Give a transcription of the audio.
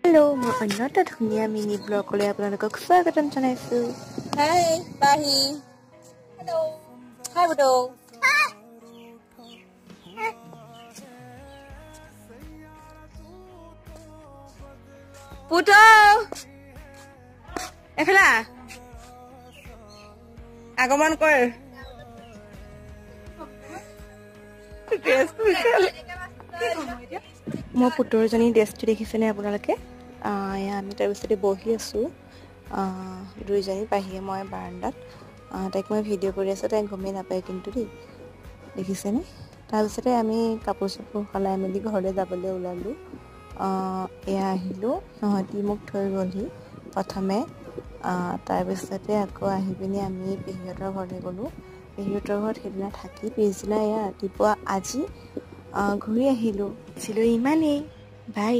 hello मैं अन्यथा धुनिया mini ब्लॉगले আপোনালোকক স্বাগতম জনাইছো Hey Bahi Hello Hi Budo Budo Efela আগমন কর মই পুতৰজনী ড্ৰেছটো দেখিছেনে আপোনালোকে আমি তাৰ পিছতে বহি আছো দুইজনী পাহিয়ে মই বাৰান্দাত তাইক মই ভিডিঅ' কৰি আছো তাই গমেই নাপায় কিন্তু দেখিছেনে তাৰ পিছতে আমি কাপোৰ চাপোৰ সলাই মেলি ঘৰলৈ যাবলৈ ওলালো এয়া আহিলো নহতি মোক থৈ গ'লহি প্ৰথমে তাৰ পিছতে আকৌ আহি পিনি আমি পেহিহঁতৰ ঘৰলৈ গ'লো পেহিহঁতৰ ঘৰত সেইদিনা থাকি পিছদিনা এয়া ৰাতিপুৱা আজি ঘূৰি আহিলো ইমানেই বাই